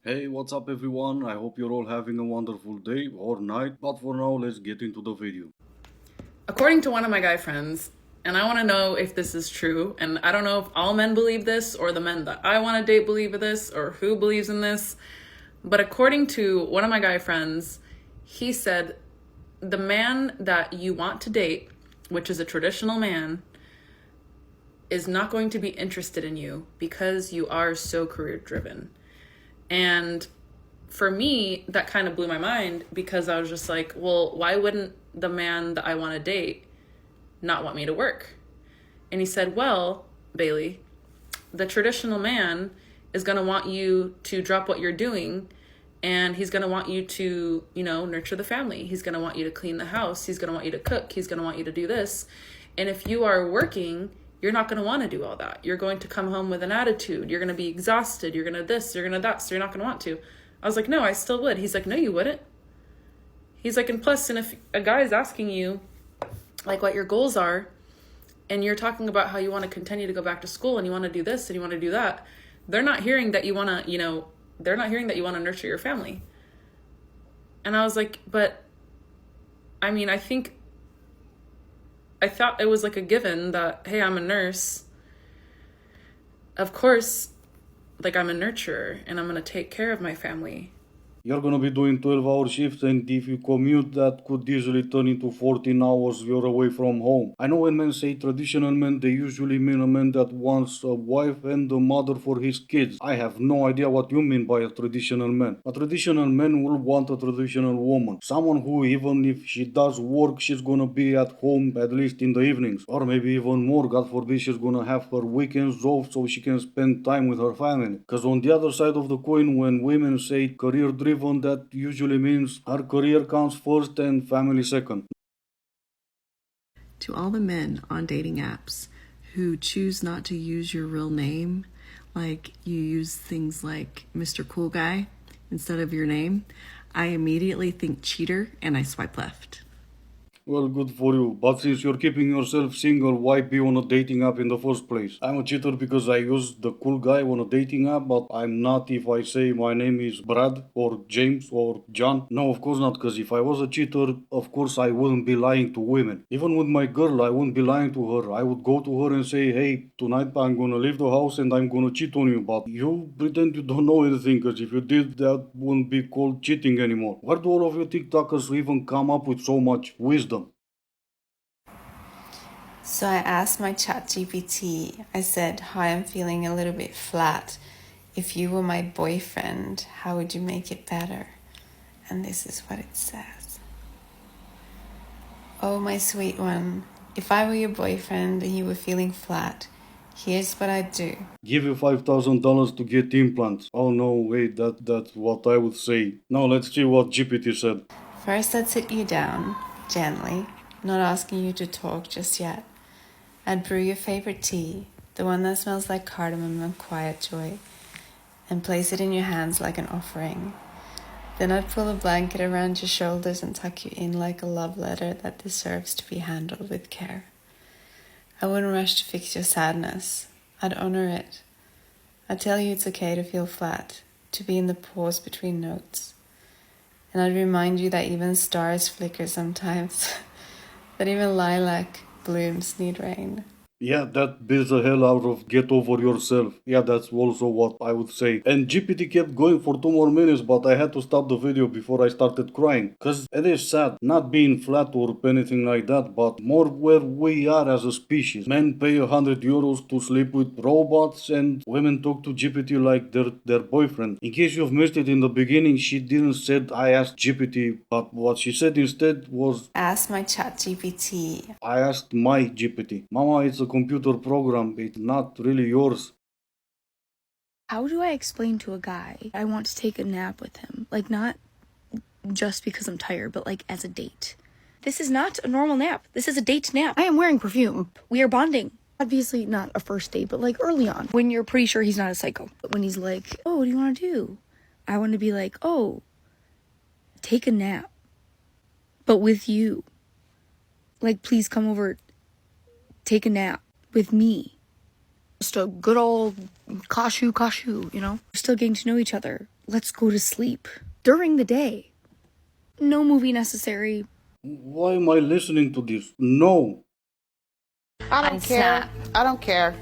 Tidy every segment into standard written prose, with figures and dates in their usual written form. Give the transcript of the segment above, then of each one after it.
Hey, what's up everyone? I hope you're all having a wonderful day or night, but for now, let's get into the video. According to one of my guy friends, and I want to know if this is true, and I don't know if all men believe this or the men that I want to date believe this or who believes in this, but according to one of my guy friends, he said the man that you want to date, which is a traditional man, is not going to be interested in you because you are so career driven. And for me, that kind of blew my mind because I was just like, well, why wouldn't the man that I want to date not want me to work? And he said, well, Bailey, the traditional man is going to want you to drop what you're doing, and he's going to want you to, nurture the family. He's going to want you to clean the house. He's going to want you to cook. He's going to want you to do this. And if you are working, you're not going to want to do all that. You're going to come home with an attitude. You're going to be exhausted. You're going to this, you're going to that. So you're not going to want to. I was like, no, I still would. He's like, no, you wouldn't. He's like, and plus, and if a guy is asking you, like, what your goals are, and you're talking about how you want to continue to go back to school and you want to do this and you want to do that, they're not hearing that you want to, they're not hearing that you want to nurture your family. And I was like, but I mean, I thought it was like a given that, hey, I'm a nurse. Of course, like I'm a nurturer and I'm going to take care of my family. You're gonna be doing 12-hour shifts, and if you commute, that could easily turn into 14 hours you're away from home. I know when men say traditional men, they usually mean a man that wants a wife and a mother for his kids. I have no idea what you mean by a traditional man. A traditional man will want a traditional woman. Someone who, even if she does work, she's gonna be at home at least in the evenings. Or maybe even more, God forbid, she's gonna have her weekends off so she can spend time with her family. Because on the other side of the coin, when women say career driven, that usually means her career comes first and family second. To all the men on dating apps who choose not to use your real name, like you use things like Mr. Cool Guy instead of your name, I immediately think cheater and I swipe left. Well, good for you. But since you're keeping yourself single, why be on a dating app in the first place? I'm a cheater because I use the cool guy on a dating app, but I'm not if I say my name is Brad or James or John. No, of course not, because if I was a cheater, of course I wouldn't be lying to women. Even with my girl, I wouldn't be lying to her. I would go to her and say, hey, tonight I'm gonna leave the house and I'm gonna cheat on you. But you pretend you don't know anything, because if you did, that wouldn't be called cheating anymore. Where do all of you TikTokers even come up with so much wisdom? So I asked my chat GPT, I said, hi, I'm feeling a little bit flat. If you were my boyfriend, how would you make it better? And this is what it says. Oh, my sweet one, if I were your boyfriend and you were feeling flat, here's what I'd do. Give you $5,000 to get implants. Oh no, wait, that's what I would say. Now let's see what GPT said. First, I'd sit you down, gently, not asking you to talk just yet. I'd brew your favorite tea, the one that smells like cardamom and quiet joy, and place it in your hands like an offering. Then I'd pull a blanket around your shoulders and tuck you in like a love letter that deserves to be handled with care. I wouldn't rush to fix your sadness. I'd honor it. I'd tell you it's okay to feel flat, to be in the pause between notes. And I'd remind you that even stars flicker sometimes, that even lilac blooms need rain. Yeah, that beats the hell out of get over yourself. Yeah, that's also what I would say. And GPT kept going for 2 more minutes, but I had to stop the video before I started crying. Cause it is sad, not being flat or anything like that, but more where we are as a species. Men pay 100 euros to sleep with robots, and women talk to GPT like their boyfriend. In case you've missed it in the beginning, she didn't said I asked GPT, but what she said instead was Ask my chat GPT. I asked my GPT. Mama, it's a computer program. It's not really yours. How do I explain to a guy I want to take a nap with him? Like, not just because I'm tired, but like as a date. This is not a normal nap. This is a date nap. I am wearing perfume. We are bonding. Obviously not a first date, but like early on, when you're pretty sure he's not a psycho. But when he's like, oh, what do you want to do? I want to be like, oh, take a nap. But with you. Like, please come over, take a nap with me. Just a good old kashu, you know? We're still getting to know each other. let's go to sleep during the day. No movie necessary. Why am I listening to this? No. I don't care. I don't care.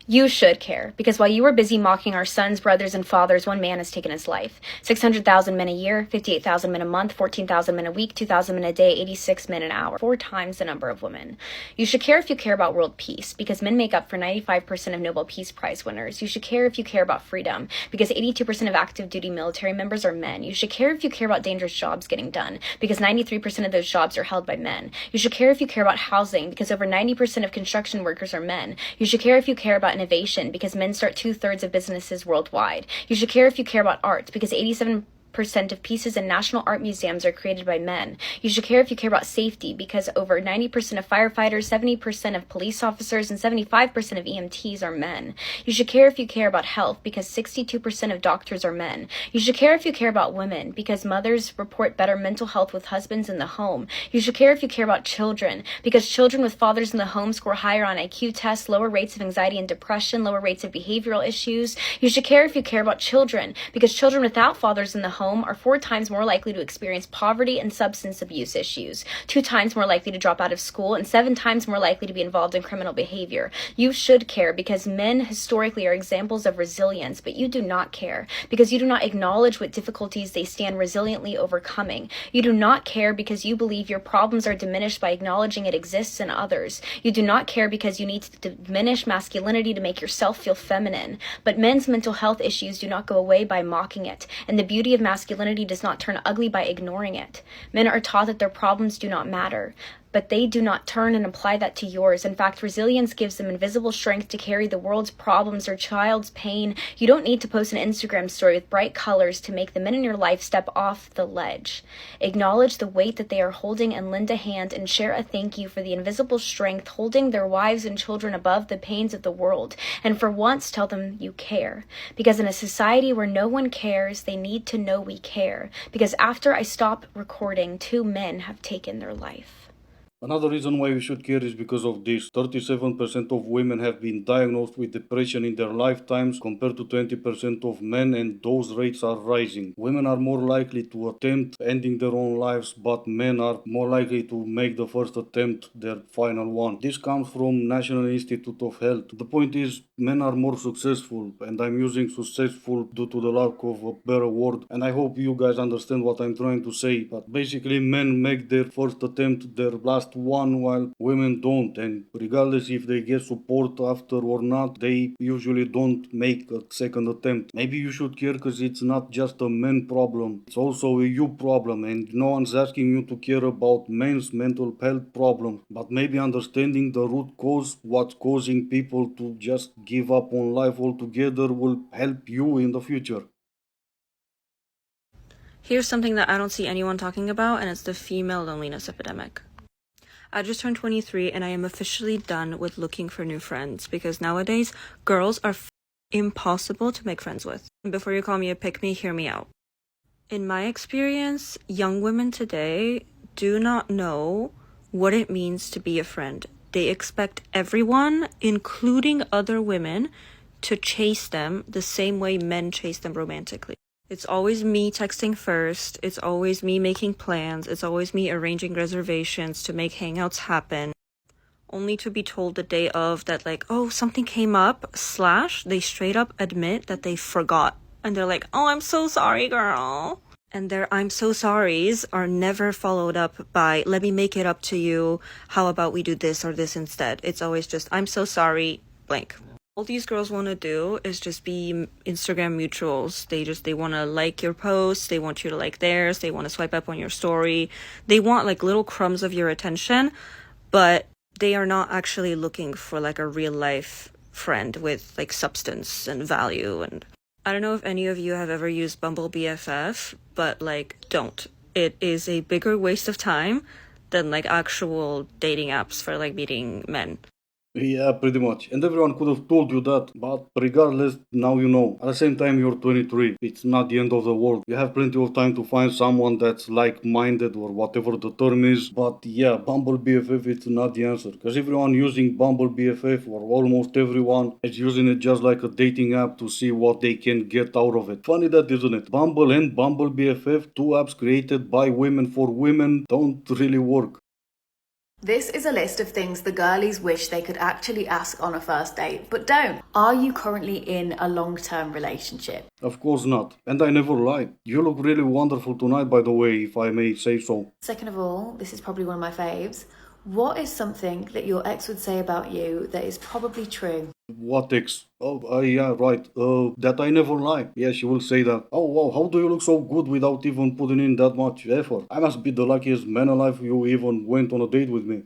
You should care, because while you were busy mocking our sons, brothers, and fathers, one man has taken his life. 600,000 men a year, 58,000 men a month, 14,000 men a week, 2,000 men a day, 86 men an hour. 4 times the number of women. You should care if you care about world peace, because men make up for 95% of Nobel Peace Prize winners. You should care if you care about freedom, because 82% of active duty military members are men. You should care if you care about dangerous jobs getting done, because 93% of those jobs are held by men. You should care if you care about housing, because over 90% of construction workers are men. You should care if you care about innovation, because men start 2/3 of businesses worldwide. You should care if you care about art, because 87% of pieces in national art museums are created by men. You should care if you care about safety, because over 90% of firefighters, 70% of police officers, and 75% of EMTs are men. You should care if you care about health, because 62% of doctors are men. You should care if you care about women, because mothers report better mental health with husbands in the home. You should care if you care about children, because children with fathers in the home score higher on IQ tests, lower rates of anxiety and depression, lower rates of behavioral issues. You should care if you care about children, because children without fathers in the home are 4 times more likely to experience poverty and substance abuse issues, 2 times more likely to drop out of school, and 7 times more likely to be involved in criminal behavior. You should care, because men historically are examples of resilience, but you do not care, because you do not acknowledge what difficulties they stand resiliently overcoming. You do not care because you believe your problems are diminished by acknowledging it exists in others. You do not care because you need to diminish masculinity to make yourself feel feminine. But men's mental health issues do not go away by mocking it, and the beauty of masculinity does not turn ugly by ignoring it. Men are taught that their problems do not matter, but they do not turn and apply that to yours. In fact, resilience gives them invisible strength to carry the world's problems or child's pain. You don't need to post an Instagram story with bright colors to make the men in your life step off the ledge. Acknowledge the weight that they are holding and lend a hand, and share a thank you for the invisible strength holding their wives and children above the pains of the world. And for once, tell them you care. Because in a society where no one cares, they need to know we care. Because after I stop recording, 2 men have taken their life. Another reason why we should care is because of this. 37% of women have been diagnosed with depression in their lifetimes compared to 20% of men, and those rates are rising. Women are more likely to attempt ending their own lives, but men are more likely to make the first attempt, their final one. This comes from National Institute of Health. The point is, men are more successful, and I'm using successful due to the lack of a better word, and I hope you guys understand what I'm trying to say. But basically, men make their first attempt their last one, while women don't, and regardless if they get support after or not, they usually don't make a second attempt. Maybe you should care because it's not just a men problem, it's also a you problem, and no one's asking you to care about men's mental health problem, but maybe understanding the root cause, what's causing people to just give up on life altogether, will help you in the future. Here's something that I don't see anyone talking about, and it's the female loneliness epidemic. I just turned 23 and I am officially done with looking for new friends, because nowadays girls are impossible to make friends with. Before you call me a pick-me, hear me out. In my experience, young women today do not know what it means to be a friend. They expect everyone, including other women, to chase them the same way men chase them romantically. It's always me texting first, it's always me making plans, it's always me arranging reservations to make hangouts happen, only to be told the day of that, like, oh, something came up, / they straight up admit that they forgot. And they're like, oh, I'm so sorry, girl. And their I'm so sorries are never followed up by, let me make it up to you, how about we do this or this instead. It's always just, I'm so sorry, blank. All these girls want to do is just be Instagram mutuals. They want to like your posts, they want you to like theirs, they want to swipe up on your story. They want like little crumbs of your attention, but they are not actually looking for like a real life friend with like substance and value. And I don't know if any of you have ever used Bumble BFF, but like, don't. It is a bigger waste of time than like actual dating apps for like meeting men. Yeah, pretty much. And everyone could have told you that, but regardless, now you know. At the same time, you're 23. It's not the end of the world. You have plenty of time to find someone that's like-minded or whatever the term is. But yeah, Bumble BFF it's not the answer. Because everyone using Bumble BFF, or almost everyone, is using it just like a dating app to see what they can get out of it. Funny that, isn't it? Bumble and Bumble BFF, two apps created by women for women, don't really work. This is a list of things the girlies wish they could actually ask on a first date, but don't. Are you currently in a long-term relationship? Of course not. And I never lied. You look really wonderful tonight, by the way, if I may say so. Second of all, this is probably one of my faves. What is something that your ex would say about you that is probably true? What ex? Oh, yeah, right. That I never lie. Yeah, she will say that. Oh, wow, how do you look so good without even putting in that much effort? I must be the luckiest man alive you even went on a date with me.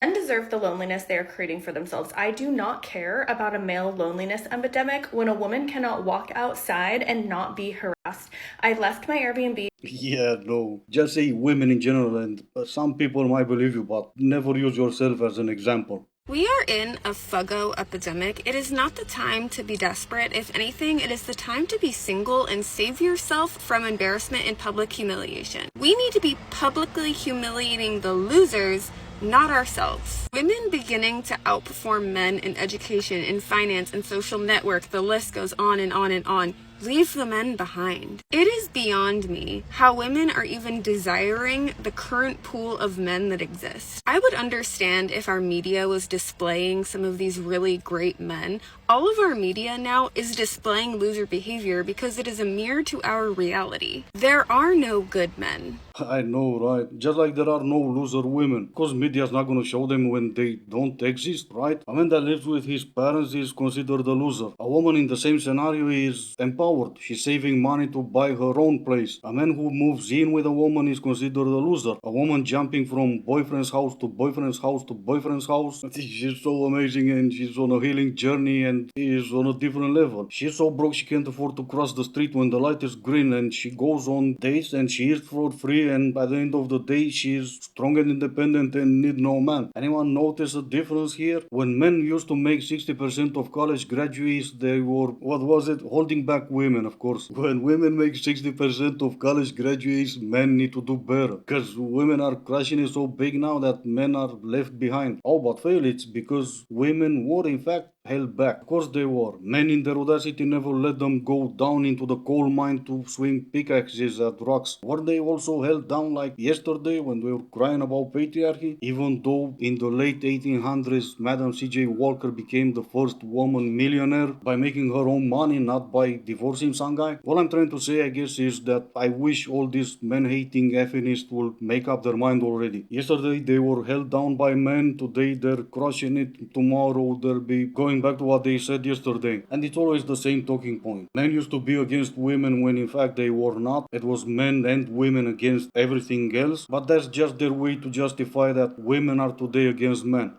Men deserve the loneliness they are creating for themselves. I do not care about a male loneliness epidemic when a woman cannot walk outside and not be harassed. I left my Airbnb. Yeah, no. Just say women in general, and some people might believe you, but never use yourself as an example. We are in a fuggo epidemic. It is not the time to be desperate. If anything, it is the time to be single and save yourself from embarrassment and public humiliation. We need to be publicly humiliating the losers, not ourselves. Women beginning to outperform men in education, in finance, and social network. The list goes on and on and on. Leave the men behind. It is beyond me how women are even desiring the current pool of men that exists. I would understand if our media was displaying some of these really great men. All of our media now is displaying loser behavior because it is a mirror to our reality. There are no good men. I know, right? Just like there are no loser women. Because media's not gonna show them when they don't exist, right? A man that lives with his parents is considered a loser. A woman in the same scenario is empowered. She's saving money to buy her own place. A man who moves in with a woman is considered a loser. A woman jumping from boyfriend's house to boyfriend's house to boyfriend's house. She's so amazing and she's on a healing journey and is on a different level. She's so broke she can't afford to cross the street when the light is green, and she goes on dates and she eats for free, and by the end of the day she is strong and independent and need no man. Anyone notice a difference here? When men used to make 60% of college graduates, they were, what was it? Holding back women, of course. When women make 60% of college graduates, men need to do better. Because women are crushing it so big now that men are left behind. Oh, but fail, it's because women were in fact held back. Of course they were. Men in their audacity never let them go down into the coal mine to swing pickaxes at rocks. Were they also held down like yesterday when we were crying about patriarchy? Even though in the late 1800s Madam C.J. Walker became the first woman millionaire by making her own money, not by divorcing some guy. All I'm trying to say, I guess, is that I wish all these men-hating feminists will make up their mind already. Yesterday they were held down by men, today they're crushing it, tomorrow they'll be going back to what they said yesterday. And it's always the same talking point. Men used to be against women when in fact they were not. It was men and women against everything else. But that's just their way to justify that women are today against men.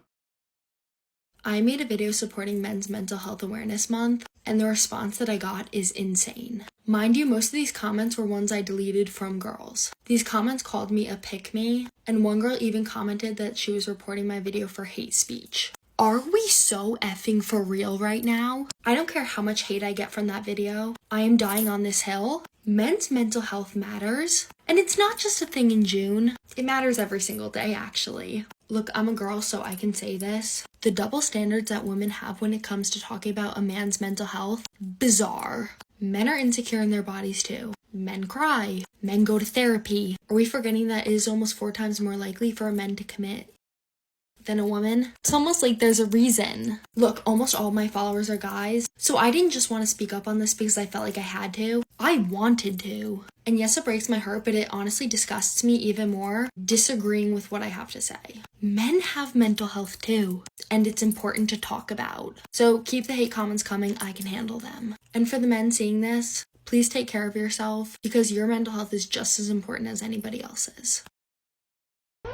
I made a video supporting Men's Mental Health Awareness Month, and the response that I got is insane. Mind you, most of these comments were ones I deleted from girls. These comments called me a pick-me, and one girl even commented that she was reporting my video for hate speech. Are we so effing for real right now? I don't care how much hate I get from that video. I am dying on this hill. Men's mental health matters. And it's not just a thing in June. It matters every single day, actually. Look, I'm a girl, so I can say this. The double standards that women have when it comes to talking about a man's mental health, bizarre. Men are insecure in their bodies too. Men cry. Men go to therapy. Are we forgetting that it is almost 4 times more likely for a man to commit than a woman? It's almost like there's a reason. Look, almost all my followers are guys, so I didn't just want to speak up on this because I felt like I had to. I wanted to. And yes, it breaks my heart, but it honestly disgusts me even more disagreeing with what I have to say. Men have mental health too, and it's important to talk about. So keep the hate comments coming, I can handle them. And for the men seeing this, please take care of yourself because your mental health is just as important as anybody else's.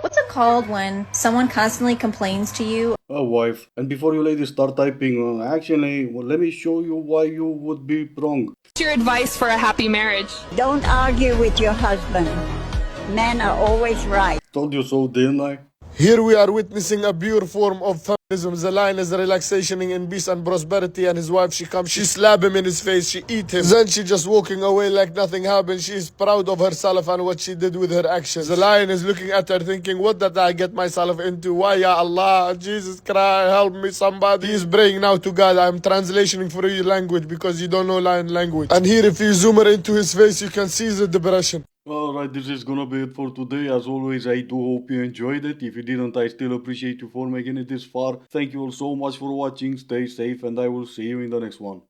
What's it called when someone constantly complains to you? A wife. And before you ladies start typing, actually, well, let me show you why you would be wrong. What's your advice for a happy marriage? Don't argue with your husband. Men are always right. Told you so, didn't I? Here we are witnessing a pure form of feminism. The lion is relaxationing in peace and prosperity, and his wife, she comes, she slap him in his face, she eat him. Then she just walking away like nothing happened. She is proud of herself and what she did with her actions. The lion is looking at her thinking, what did I get myself into? Why, ya Allah? Jesus Christ, help me somebody. He is praying now to God. I'm translating for you language because you don't know lion language. And here, if you zoom into his face, you can see the depression. Alright, this is gonna be it for today. As always, I do hope you enjoyed it. If you didn't, I still appreciate you for making it this far. Thank you all so much for watching. Stay safe, and I will see you in the next one.